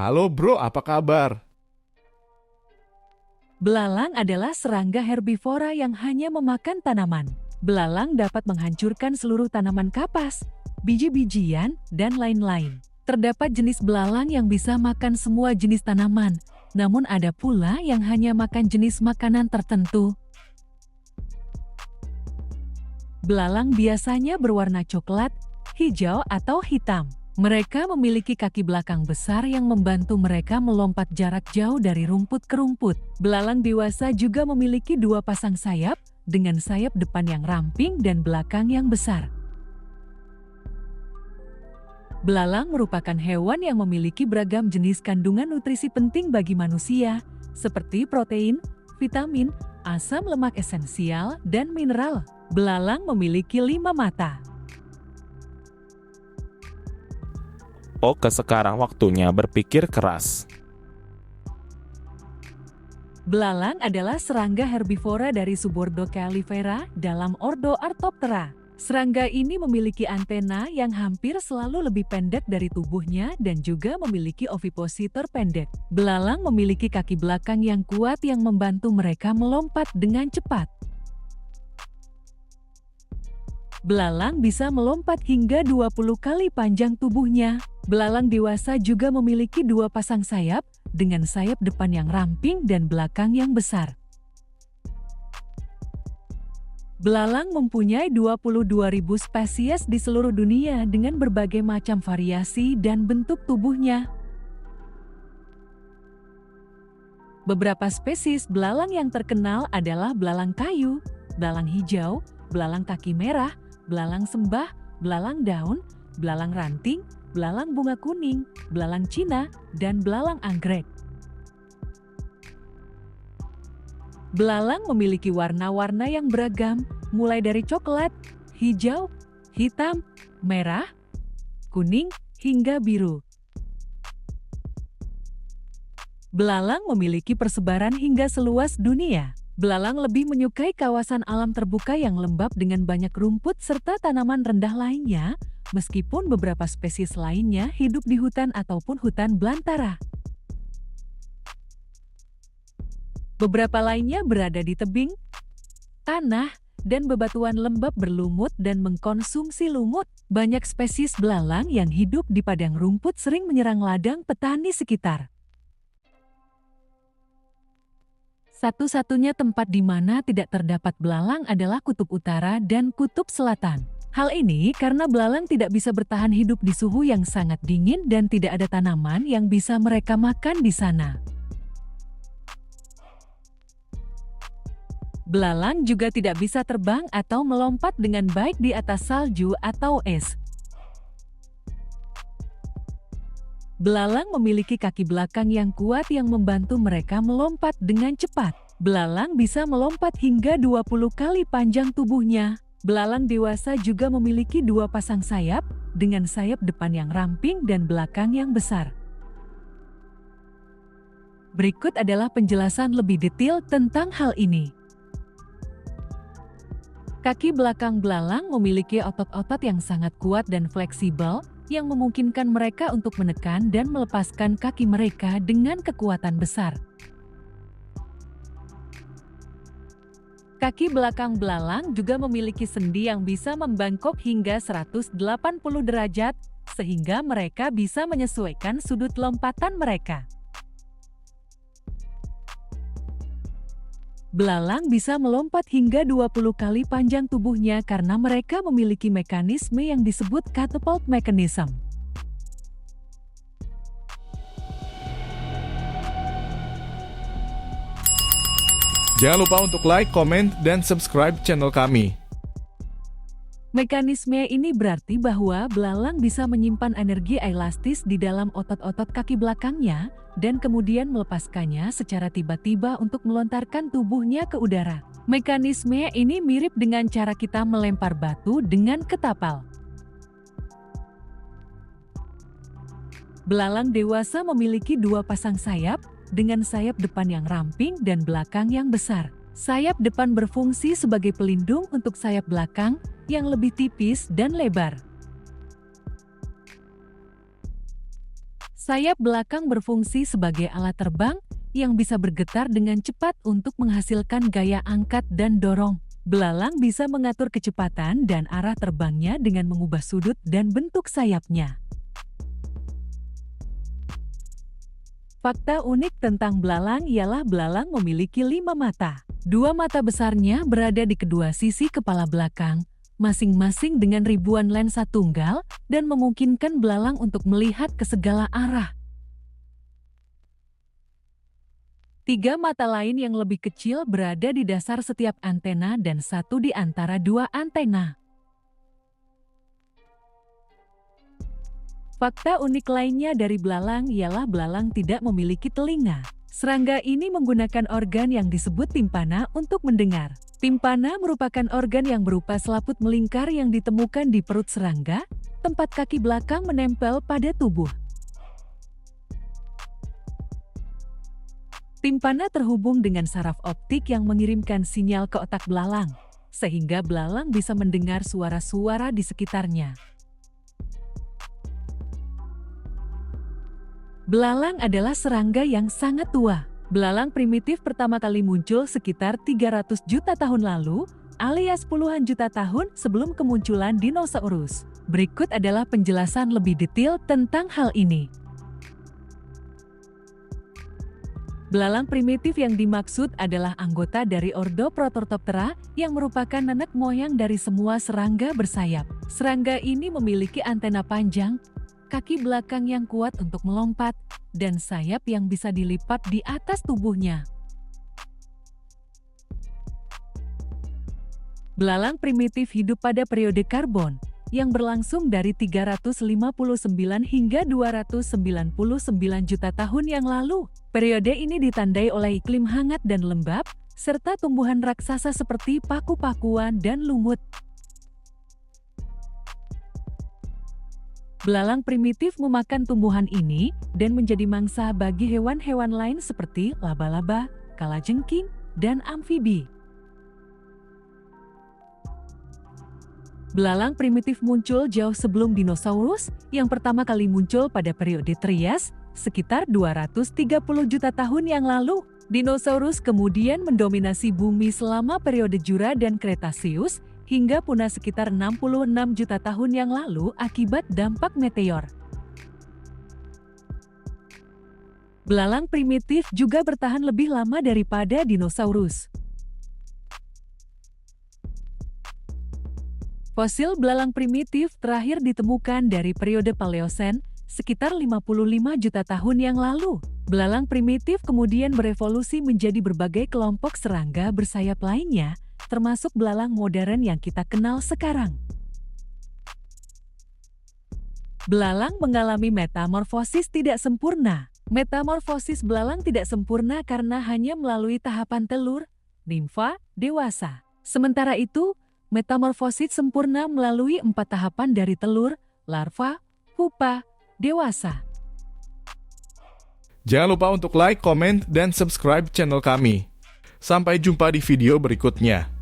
Halo bro, apa kabar? Belalang adalah serangga herbivora yang hanya memakan tanaman. Belalang dapat menghancurkan seluruh tanaman kapas, biji-bijian, dan lain-lain. Terdapat jenis belalang yang bisa makan semua jenis tanaman, namun ada pula yang hanya makan jenis makanan tertentu. Belalang biasanya berwarna coklat, hijau, atau hitam. Mereka memiliki kaki belakang besar yang membantu mereka melompat jarak jauh dari rumput ke rumput. Belalang dewasa juga memiliki dua pasang sayap, dengan sayap depan yang ramping dan belakang yang besar. Belalang merupakan hewan yang memiliki beragam jenis kandungan nutrisi penting bagi manusia, seperti protein, vitamin, asam lemak esensial, dan mineral. Belalang memiliki 5 mata. Oke, sekarang waktunya berpikir keras. Belalang adalah serangga herbivora dari subordo Caelifera dalam ordo Arthroptera. Serangga ini memiliki antena yang hampir selalu lebih pendek dari tubuhnya dan juga memiliki ovipositor pendek. Belalang memiliki kaki belakang yang kuat yang membantu mereka melompat dengan cepat. Belalang bisa melompat hingga 20 kali panjang tubuhnya. Belalang dewasa juga memiliki dua pasang sayap, dengan sayap depan yang ramping dan belakang yang besar. Belalang mempunyai 22.000 spesies di seluruh dunia dengan berbagai macam variasi dan bentuk tubuhnya. Beberapa spesies belalang yang terkenal adalah belalang kayu, belalang hijau, belalang kaki merah, belalang sembah, belalang daun, belalang ranting, belalang bunga kuning, belalang Cina, dan belalang anggrek. Belalang memiliki warna-warna yang beragam, mulai dari coklat, hijau, hitam, merah, kuning, hingga biru. Belalang memiliki persebaran hingga seluas dunia. Belalang lebih menyukai kawasan alam terbuka yang lembab dengan banyak rumput serta tanaman rendah lainnya, meskipun beberapa spesies lainnya hidup di hutan ataupun hutan belantara. Beberapa lainnya berada di tebing, tanah, dan bebatuan lembab berlumut dan mengkonsumsi lumut. Banyak spesies belalang yang hidup di padang rumput sering menyerang ladang petani sekitar. Satu-satunya tempat di mana tidak terdapat belalang adalah kutub utara dan kutub selatan. Hal ini karena belalang tidak bisa bertahan hidup di suhu yang sangat dingin dan tidak ada tanaman yang bisa mereka makan di sana. Belalang juga tidak bisa terbang atau melompat dengan baik di atas salju atau es. Belalang memiliki kaki belakang yang kuat yang membantu mereka melompat dengan cepat. Belalang bisa melompat hingga 20 kali panjang tubuhnya. Belalang dewasa juga memiliki dua pasang sayap, dengan sayap depan yang ramping dan belakang yang besar. Berikut adalah penjelasan lebih detail tentang hal ini. Kaki belakang belalang memiliki otot-otot yang sangat kuat dan fleksibel, yang memungkinkan mereka untuk menekan dan melepaskan kaki mereka dengan kekuatan besar. Kaki belakang belalang juga memiliki sendi yang bisa membangkok hingga 180 derajat, sehingga mereka bisa menyesuaikan sudut lompatan mereka. Belalang bisa melompat hingga 20 kali panjang tubuhnya karena mereka memiliki mekanisme yang disebut catapult mechanism. Jangan lupa untuk like, comment, dan subscribe channel kami. Mekanisme ini berarti bahwa belalang bisa menyimpan energi elastis di dalam otot-otot kaki belakangnya dan kemudian melepaskannya secara tiba-tiba untuk melontarkan tubuhnya ke udara. Mekanisme ini mirip dengan cara kita melempar batu dengan ketapal. Belalang dewasa memiliki dua pasang sayap, dengan sayap depan yang ramping dan belakang yang besar. Sayap depan berfungsi sebagai pelindung untuk sayap belakang yang lebih tipis dan lebar. Sayap belakang berfungsi sebagai alat terbang yang bisa bergetar dengan cepat untuk menghasilkan gaya angkat dan dorong. Belalang bisa mengatur kecepatan dan arah terbangnya dengan mengubah sudut dan bentuk sayapnya. Fakta unik tentang belalang ialah belalang memiliki 5 mata. 2 mata besarnya berada di kedua sisi kepala belakang, masing-masing dengan ribuan lensa tunggal dan memungkinkan belalang untuk melihat ke segala arah. 3 mata lain yang lebih kecil berada di dasar setiap antena dan 1 di antara 2 antena. Fakta unik lainnya dari belalang ialah belalang tidak memiliki telinga. Serangga ini menggunakan organ yang disebut timpana untuk mendengar. Timpana merupakan organ yang berupa selaput melingkar yang ditemukan di perut serangga, tempat kaki belakang menempel pada tubuh. Timpana terhubung dengan saraf optik yang mengirimkan sinyal ke otak belalang, sehingga belalang bisa mendengar suara-suara di sekitarnya. Belalang adalah serangga yang sangat tua. Belalang primitif pertama kali muncul sekitar 300 juta tahun lalu, alias puluhan juta tahun sebelum kemunculan dinosaurus. Berikut adalah penjelasan lebih detail tentang hal ini. Belalang primitif yang dimaksud adalah anggota dari ordo Protorthoptera yang merupakan nenek moyang dari semua serangga bersayap. Serangga ini memiliki antena panjang, kaki belakang yang kuat untuk melompat, dan sayap yang bisa dilipat di atas tubuhnya. Belalang primitif hidup pada periode Karbon, yang berlangsung dari 359 hingga 299 juta tahun yang lalu. Periode ini ditandai oleh iklim hangat dan lembab, serta tumbuhan raksasa seperti paku-pakuan dan lumut. Belalang primitif memakan tumbuhan ini dan menjadi mangsa bagi hewan-hewan lain seperti laba-laba, kalajengking, dan amfibi. Belalang primitif muncul jauh sebelum dinosaurus yang pertama kali muncul pada periode Trias, sekitar 230 juta tahun yang lalu. Dinosaurus kemudian mendominasi bumi selama periode Jura dan Kretasius, hingga punah sekitar 66 juta tahun yang lalu akibat dampak meteor. Belalang primitif juga bertahan lebih lama daripada dinosaurus. Fosil belalang primitif terakhir ditemukan dari periode Paleosen, sekitar 55 juta tahun yang lalu. Belalang primitif kemudian berevolusi menjadi berbagai kelompok serangga bersayap lainnya, termasuk belalang modern yang kita kenal sekarang. Belalang mengalami metamorfosis tidak sempurna. Metamorfosis belalang tidak sempurna karena hanya melalui tahapan telur, nimfa, dewasa. Sementara itu, metamorfosis sempurna melalui 4 tahapan dari telur, larva, pupa, dewasa. Jangan lupa untuk like, komen, dan subscribe channel kami. Sampai jumpa di video berikutnya.